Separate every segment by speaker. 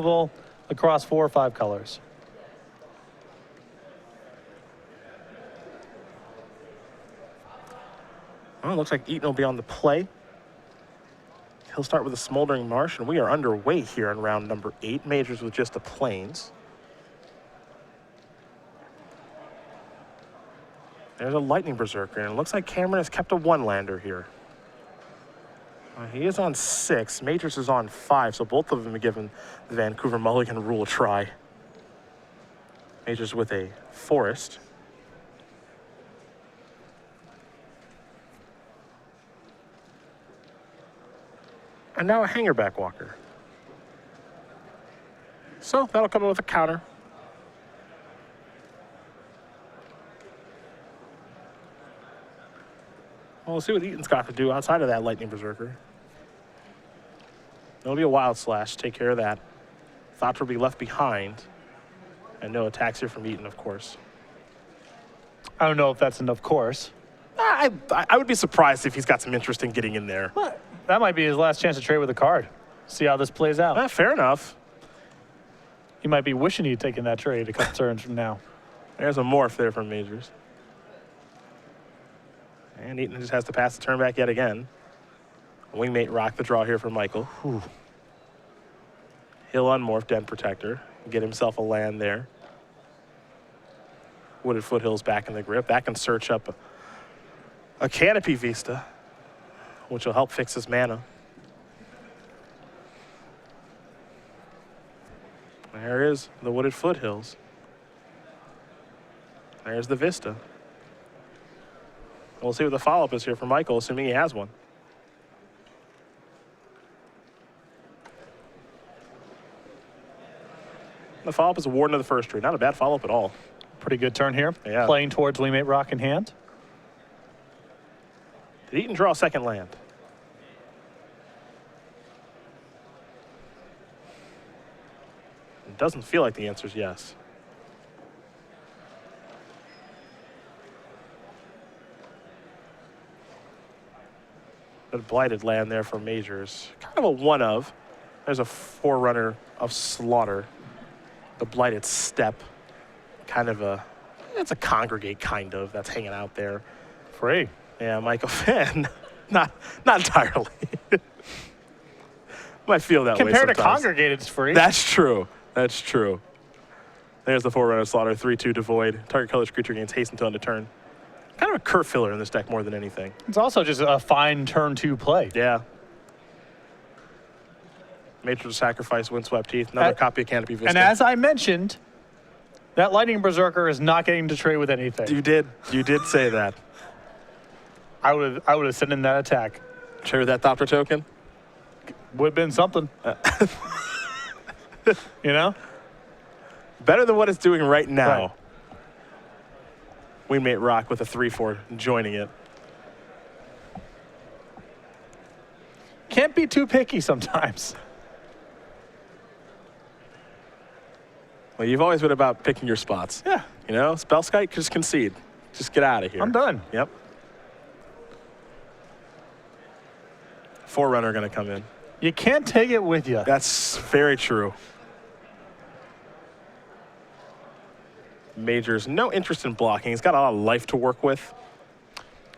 Speaker 1: across 4 or 5 colors.
Speaker 2: Well, it looks like Eaton will be on the play. He'll start with a Smoldering Marsh, and we are underway here in round number 8. Majors with just the plains. There's a Lightning Berserker, and it looks like Cameron has kept a one-lander here. He is on 6. Majors is on 5, so both of them have given the Vancouver Mulligan rule a try. Majors with a Forest. And now a Hangerback Walker. So that'll come in with a counter. Well, we'll see what Eaton's got to do outside of that Lightning Berserker. It'll be a Wild Slash. Take care of that. Thoughts will be left behind. And no attacks here from Eaton, of course.
Speaker 1: I don't know if that's enough course.
Speaker 2: I would be surprised if he's got some interest in getting in there.
Speaker 1: What? That might be his last chance to trade with a card. See how this plays out.
Speaker 2: Fair enough.
Speaker 1: He might be wishing he'd taken that trade a couple turns from now.
Speaker 2: There's a Morph there from Majors. And Eaton just has to pass the turn back yet again. Wingmate Rock the draw here for Michael. Whew. He'll unmorph Den Protector. Get himself a land there. Wooded Foothills back in the grip. That can search up a Canopy Vista, which will help fix his mana. There is the Wooded Foothills. There's the Vista. We'll see what the follow-up is here for Michael, assuming he has one. The follow-up is a Warden of the First Tree. Not a bad follow-up at all.
Speaker 1: Pretty good turn here.
Speaker 2: Yeah.
Speaker 1: Playing towards Wingmate Rock in hand.
Speaker 2: Did Eaton draw a second land? It doesn't feel like the answer is yes. But blighted land there for Majors. Kind of a one of. There's a Forerunner of Slaughter. The Blighted Step. Kind of a, it's a Congregate kind of that's hanging out there.
Speaker 1: Free.
Speaker 2: Yeah, Michael Finn. not entirely. Might feel that way
Speaker 1: Compared to
Speaker 2: sometimes.
Speaker 1: Congregate, it's free.
Speaker 2: That's true. That's true. There's the Forerunner of Slaughter, 3/2 Devoid. Target colorless creature gains haste until end of turn. Kind of a curve filler in this deck more than anything.
Speaker 1: It's also just a fine turn 2 play.
Speaker 2: Yeah. Major Sacrifice, Windswept Teeth, another copy of Canopy Vista.
Speaker 1: And as I mentioned, that Lightning Berserker is not getting to trade with anything.
Speaker 2: You did say that.
Speaker 1: I would have sent in that attack.
Speaker 2: Trade with that Doppler token?
Speaker 1: Would have been something. You know?
Speaker 2: Better than what it's doing right now.
Speaker 1: Right.
Speaker 2: Wingmate Rock with a 3/4 joining it.
Speaker 1: Can't be too picky sometimes.
Speaker 2: Well, you've always been about picking your spots.
Speaker 1: Yeah.
Speaker 2: You know, Spellskite, just concede. Just get out of here.
Speaker 1: I'm done.
Speaker 2: Yep. Forerunner going to come in.
Speaker 1: You can't take it with you.
Speaker 2: That's very true. Majors, no interest in blocking. He's got a lot of life to work with.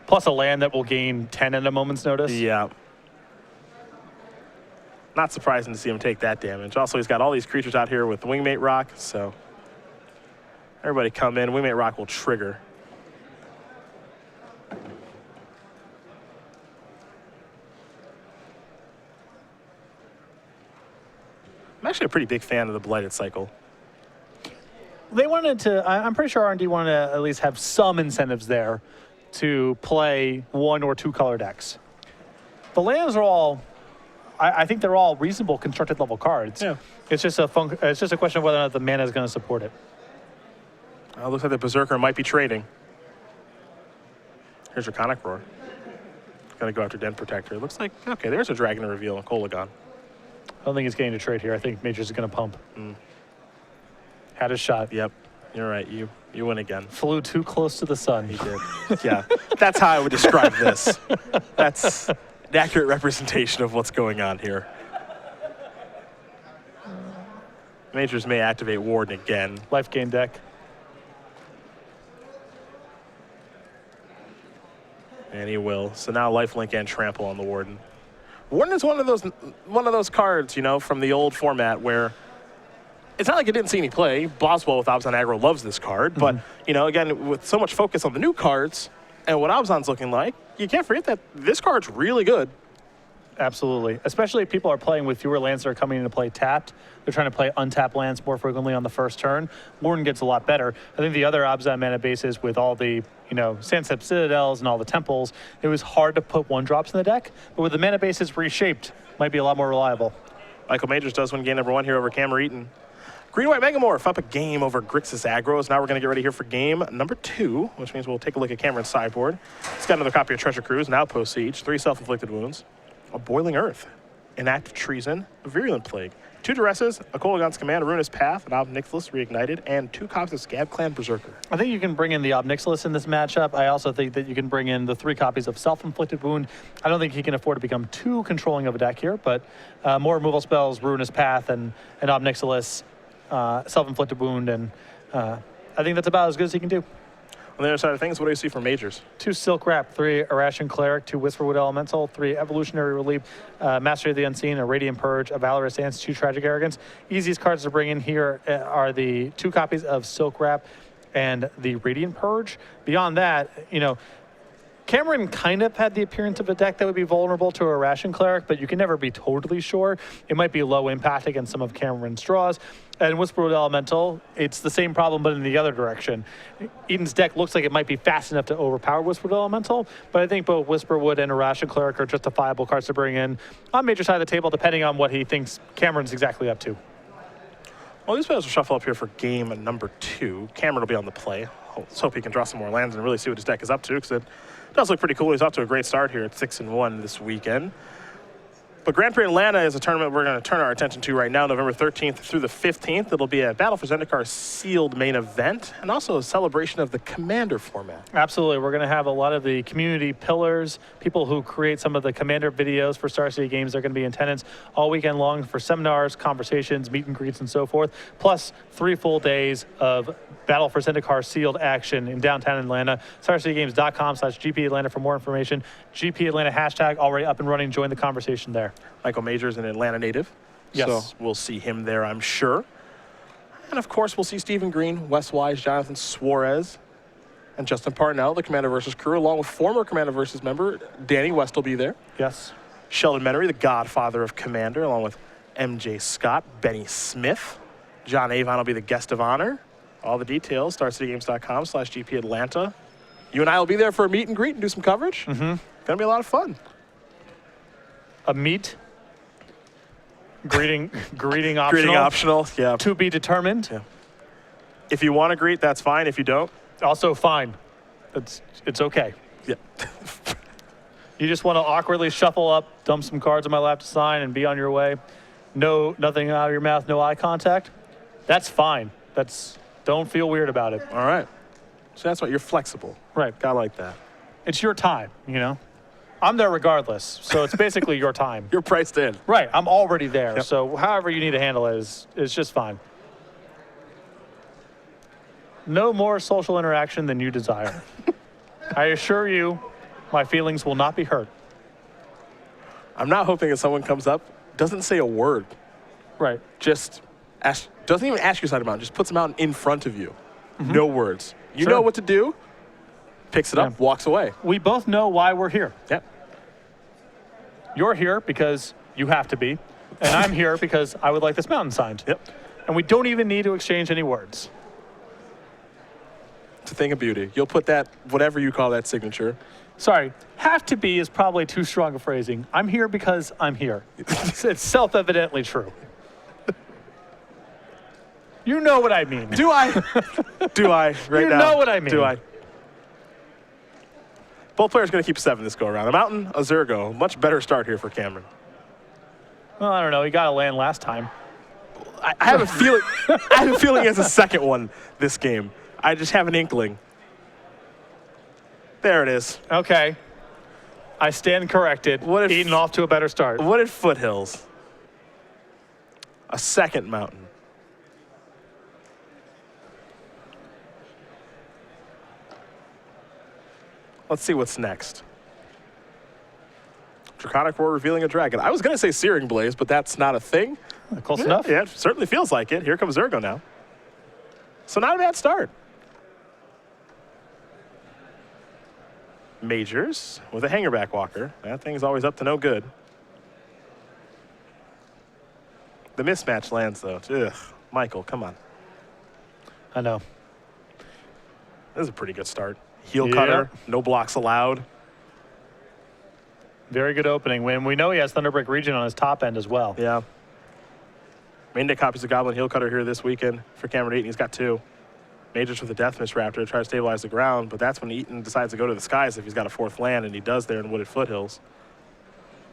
Speaker 1: Plus a land that will gain 10 at a moment's notice.
Speaker 2: Yeah. Not surprising to see him take that damage. Also, he's got all these creatures out here with Wingmate Rock, so everybody come in. Wingmate Rock will trigger. I'm actually a pretty big fan of the Blighted Cycle.
Speaker 1: They wanted to, I'm pretty sure R&D wanted to at least have some incentives there to play 1 or 2 color decks. The lands are all, I think they're all reasonable constructed level cards.
Speaker 2: Yeah.
Speaker 1: It's just a question of whether or not the mana is going to support it.
Speaker 2: Looks like the Berserker might be trading. Here's Draconic Roar. Gonna go after Den Protector. Looks like, okay, there's a Dragon Reveal and Kolagon.
Speaker 1: I don't think he's getting to trade here. I think Majors is going to pump. Had a shot.
Speaker 2: Yep, you're right. You win again.
Speaker 1: Flew too close to the sun.
Speaker 2: He did. Yeah, that's how I would describe this. That's an accurate representation of what's going on here. Majors may activate Warden again.
Speaker 1: Life gain deck.
Speaker 2: And he will. So now lifelink and trample on the Warden. Warden is one of those cards, you know, from the old format where it's not like it didn't see any play. Boswell with Abzan aggro loves this card, but you know, again, with so much focus on the new cards and what Abzan's looking like, you can't forget that this card's really good.
Speaker 1: Absolutely. Especially if people are playing with fewer lands that are coming into play tapped. They're trying to play untapped lands more frequently on the first turn. Warden gets a lot better. I think the other Abzan mana bases with all the, you know, Sandstep Citadels and all the temples, it was hard to put 1-drops in the deck. But with the mana bases reshaped, might be a lot more reliable.
Speaker 2: Michael Majors does win game number 1 here over Cameron Eaton. Green-White Megamorph up a game over Grixis Aggros. Now we're going to get ready here for game number 2, which means we'll take a look at Cameron's sideboard. He's got another copy of Treasure Cruise, now post-siege, 3 self-inflicted wounds, a Boiling Earth, an Act of Treason, a Virulent Plague, 2 Duresses, a Kolaghan's Command, a Ruinous Path, an Ob Nixilis Reignited, and 2 copies of Scab Clan Berserker.
Speaker 1: I think you can bring in the Ob Nixilis in this matchup. I also think that you can bring in the 3 copies of Self-Inflicted Wound. I don't think he can afford to become too controlling of a deck here, but more removal spells, Ruinous Path, and Ob Nixilis, Self-Inflicted Wound, and I think that's about as good as he can do.
Speaker 2: On the other side of things, what do you see for Majors?
Speaker 1: 2 Silk Wrap, 3 Irration Cleric, 2 Whisperwood Elemental, 3 Evolutionary Relief, Mastery of the Unseen, a Radiant Purge, a Valorous Dance, 2 Tragic Arrogance. Easiest cards to bring in here are the 2 copies of Silk Wrap and the Radiant Purge. Beyond that, you know, Cameron kind of had the appearance of a deck that would be vulnerable to a Irration Cleric, but you can never be totally sure. It might be low impact against some of Cameron's draws. And Whisperwood Elemental, it's the same problem, but in the other direction. Eaton's deck looks like it might be fast enough to overpower Whisperwood Elemental, but I think both Whisperwood and Irration Cleric are justifiable cards to bring in on Major side of the table, depending on what he thinks Cameron's exactly up to.
Speaker 2: Well, these players will shuffle up here for game number 2. Cameron will be on the play. Let's hope he can draw some more lands and really see what his deck is up to, because it does look pretty cool. He's off to a great start here at 6-1 this weekend. But Grand Prix Atlanta is a tournament we're going to turn our attention to right now, November 13th through the 15th. It'll be a Battle for Zendikar sealed main event and also a celebration of the Commander format.
Speaker 1: Absolutely. We're going to have a lot of the community pillars, people who create some of the Commander videos for Star City Games. They're going to be in attendance all weekend long for seminars, conversations, meet and greets, and so forth, plus 3 full days of Battle for Zendikar sealed action in downtown Atlanta. StarCityGames.com/GP Atlanta for more information. GP Atlanta hashtag already up and running. Join the conversation there.
Speaker 2: Michael Majors, an Atlanta native.
Speaker 1: Yes.
Speaker 2: So we'll see him there, I'm sure. And of course, we'll see Stephen Green, Wes Wise, Jonathan Suarez, and Justin Parnell, the Commander vs. crew, along with former Commander vs. member Danny West will be there.
Speaker 1: Yes.
Speaker 2: Sheldon Menery, the godfather of Commander, along with MJ Scott, Benny Smith. John Avon will be the guest of honor. All the details, StarCityGames.com/GP Atlanta. You and I will be there for a meet and greet and do some coverage. Gonna be a lot of fun.
Speaker 1: A meet. Greeting optional.
Speaker 2: Greeting optional, yeah.
Speaker 1: To be determined.
Speaker 2: Yeah. If you want to greet, that's fine. If you don't,
Speaker 1: Also fine. It's okay.
Speaker 2: yeah.
Speaker 1: You just want to awkwardly shuffle up, dump some cards on my lap to sign, and be on your way. No, nothing out of your mouth, no eye contact. That's fine. Don't feel weird about it.
Speaker 2: All right. So that's what you're flexible.
Speaker 1: Right.
Speaker 2: Gotta like that.
Speaker 1: It's your time, you know? I'm there regardless, so it's basically your time.
Speaker 2: You're priced in.
Speaker 1: Right, I'm already there,
Speaker 2: Yep.
Speaker 1: so however you need to handle it is just fine. No more social interaction than you desire. I assure you, my feelings will not be hurt.
Speaker 2: I'm not hoping that someone comes up, doesn't say a word,
Speaker 1: Right.
Speaker 2: just doesn't even ask your side amount, just puts them out in front of you. No words. You
Speaker 1: Sure.
Speaker 2: know what to do, picks it up,
Speaker 1: Yeah.
Speaker 2: walks away.
Speaker 1: We both know why we're here.
Speaker 2: Yep.
Speaker 1: You're here because you have to be, and I'm here because I would like this mountain signed.
Speaker 2: Yep.
Speaker 1: And we don't even need to exchange any words.
Speaker 2: It's a thing of beauty. You'll put that, whatever you call that signature.
Speaker 1: Sorry, have to be is probably too strong a phrasing. I'm here because I'm here. It's self-evidently true. You know what I mean.
Speaker 2: Do I? Do I? Right
Speaker 1: You
Speaker 2: now.
Speaker 1: know what I mean.
Speaker 2: Do I? Both players going to keep 7 this go around. A Mountain, a Zergo. Much better start here for Cameron.
Speaker 1: Well, I don't know. He got a land last time.
Speaker 2: I have a feeling. I have a feeling it's a second one this game. I just have an inkling. There it is.
Speaker 1: Okay. I stand corrected.
Speaker 2: What if-
Speaker 1: Eaton off to a better start.
Speaker 2: What at Foothills? A second Mountain. Let's see what's next. Draconic Roar revealing a dragon. I was going to say Searing Blaze, but that's not a thing.
Speaker 1: Close enough.
Speaker 2: Yeah, it certainly feels like it. Here comes Zergo now. So not a bad start. Majors with a Hangerback Walker. That thing's always up to no good. The mismatch lands, though. Ugh. Michael, come on.
Speaker 1: I know.
Speaker 2: This is a pretty good start. Heel cutter, no blocks allowed.
Speaker 1: Very good opening. When we know he has Thunderbreak Region on his top end as well.
Speaker 2: Yeah. Main deck copies of Goblin Heel Cutter here this weekend for Cameron Eaton. He's got 2. Majors with the Death Mist Raptor to try to stabilize the ground, but that's when Eaton decides to go to the skies if he's got a 4th land, and he does there in Wooded Foothills.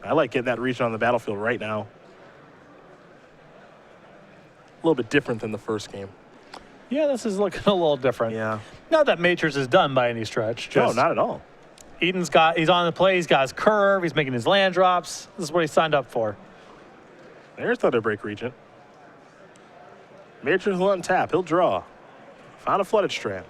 Speaker 2: I like getting that region on the battlefield right now. A little bit different than the first game.
Speaker 1: Yeah, this is looking a little different.
Speaker 2: Yeah.
Speaker 1: Not that Majors is done by any stretch.
Speaker 2: No,
Speaker 1: Just
Speaker 2: not at all.
Speaker 1: he's on the play, he's got his curve, he's making his land drops. This is what he signed up for.
Speaker 2: There's Thunderbreak Regent. Majors will untap. He'll draw. Found a Flooded Strand.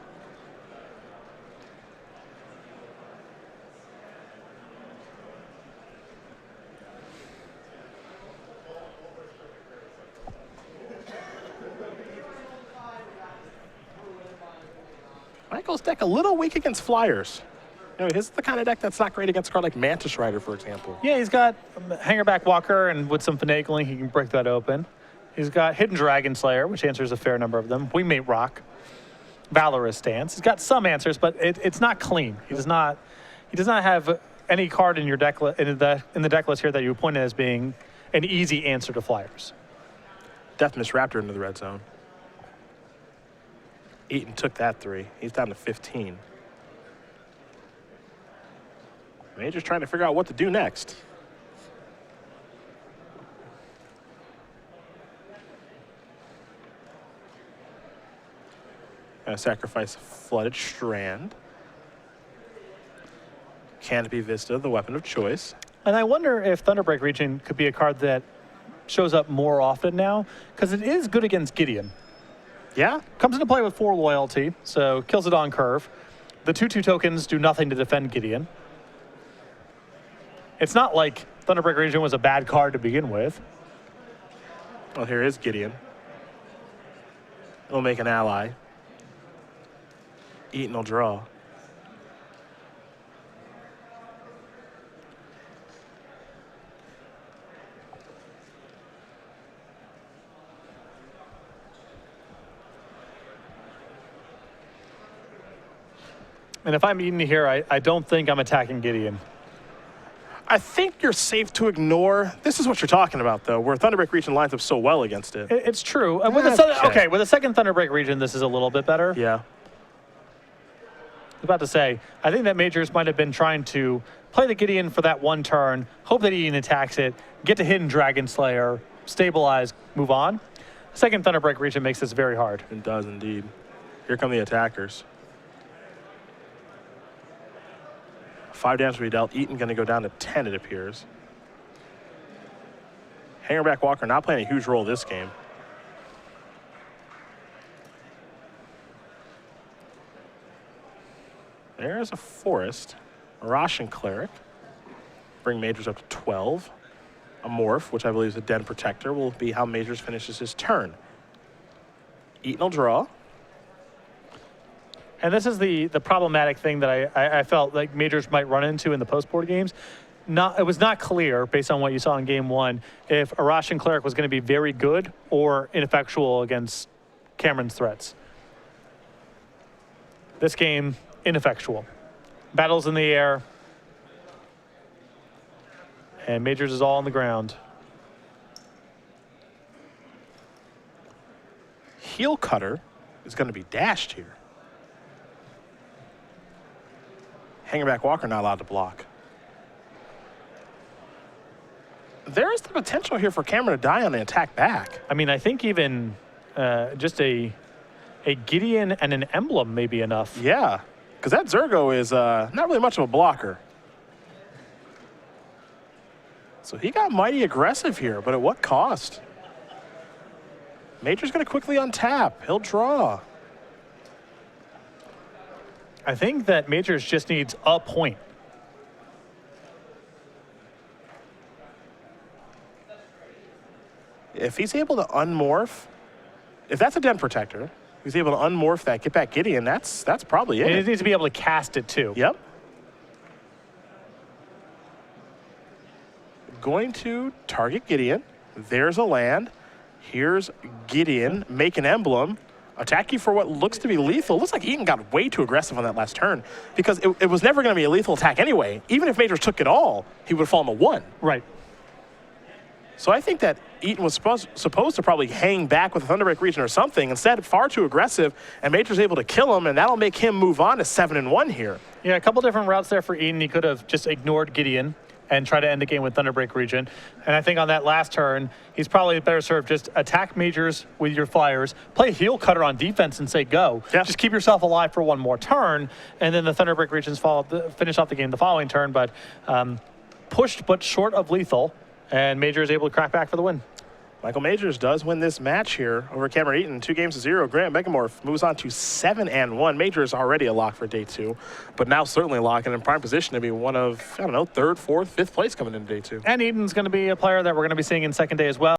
Speaker 2: Michael's deck a little weak against flyers. You know, his is the kind of deck that's not great against a card like Mantis Rider, for example.
Speaker 1: Yeah, he's got Hangerback Walker, and with some finagling, he can break that open. He's got Hidden Dragon Slayer, which answers a fair number of them. Wingmate Rock, Valorous Stance. He's got some answers, but it's not clean. He does not have any card in your deck in the deck list here that you would point at as being an easy answer to flyers.
Speaker 2: Death Mist Raptor into the red zone. Eaton took that 3. He's down to 15. Major's trying to figure out what to do next. Gonna sacrifice a Flooded Strand. Canopy Vista, the weapon of choice.
Speaker 1: And I wonder if Thunderbreak Region could be a card that shows up more often now, because it is good against Gideon.
Speaker 2: Yeah?
Speaker 1: Comes into play with 4 loyalty, so kills it on curve. The 2/2 tokens do nothing to defend Gideon. It's not like Thunderbreak Region was a bad card to begin with.
Speaker 2: Well, here is Gideon. It'll make an ally. Eaton will draw.
Speaker 1: And if I'm Eaton here, I don't think I'm attacking Gideon.
Speaker 2: I think you're safe to ignore. This is what you're talking about, though, where Thunderbreak Region lines up so well against it.
Speaker 1: It's true. With the second Thunderbreak Region, this is a little bit better.
Speaker 2: Yeah.
Speaker 1: I was about to say, I think that Majors might have been trying to play the Gideon for that one turn, hope that Eaton attacks it, get to Hidden Dragon Slayer, stabilize, move on. Second Thunderbreak Region makes this very hard.
Speaker 2: It does indeed. Here come the attackers. 5 damage to be dealt. Eaton going to go down to 10, it appears. Hangerback Walker not playing a huge role this game. There's a Forest. A Roshan Cleric. Bring Majors up to 12. A Morph, which I believe is a Den Protector, will be how Majors finishes his turn. Eaton will draw.
Speaker 1: And this is the problematic thing that I felt like Majors might run into in the post-board games. It was not clear, based on what you saw in Game 1, if a Roshan Cleric was going to be very good or ineffectual against Cameron's threats. This game, ineffectual. Battles in the air. And Majors is all on the ground.
Speaker 2: Heel Cutter is going to be dashed here. Hangerback Walker not allowed to block. There is the potential here for Cameron to die on the attack back.
Speaker 1: I mean, I think even just a Gideon and an Emblem may be enough.
Speaker 2: Yeah, because that Zergo is not really much of a blocker. So he got mighty aggressive here, but at what cost? Major's going to quickly untap. He'll draw.
Speaker 1: I think that Majors just needs a point.
Speaker 2: If he's able to unmorph, if that's a den protector, he's able to unmorph that, get back Gideon, that's probably
Speaker 1: And he
Speaker 2: it.
Speaker 1: needs to be able to cast it too.
Speaker 2: Yep. Going to target Gideon. There's a land. Here's Gideon, make an emblem, attack you for what looks to be lethal. Looks like Eaton got way too aggressive on that last turn because it was never going to be a lethal attack anyway. Even if Majors took it all, he would have fallen to 1.
Speaker 1: Right.
Speaker 2: So I think that Eaton was supposed to probably hang back with a Thunderbreak Region or something. Instead, far too aggressive, and Major's able to kill him, and that'll make him move on to 7-1 here.
Speaker 1: Yeah, a couple different routes there for Eaton. He could have just ignored Gideon and try to end the game with Thunderbreak Region. And I think on that last turn, he's probably better served just attack Majors with your flyers, play Heel Cutter on defense and say go.
Speaker 2: Yeah.
Speaker 1: Just keep yourself alive for one more turn, and then the Thunderbreak Regions finish off the game the following turn, but pushed but short of lethal, and Major is able to crack back for the win.
Speaker 2: Michael Majors does win this match here over Cameron Eaton, 2-0. Grant Megamorph moves on to 7-1. Major is already a lock for day 2, but now certainly a lock and in prime position to be one of, I don't know, 3rd, 4th, 5th place coming into day 2.
Speaker 1: And Eaton's going to be a player that we're going to be seeing in second day as well.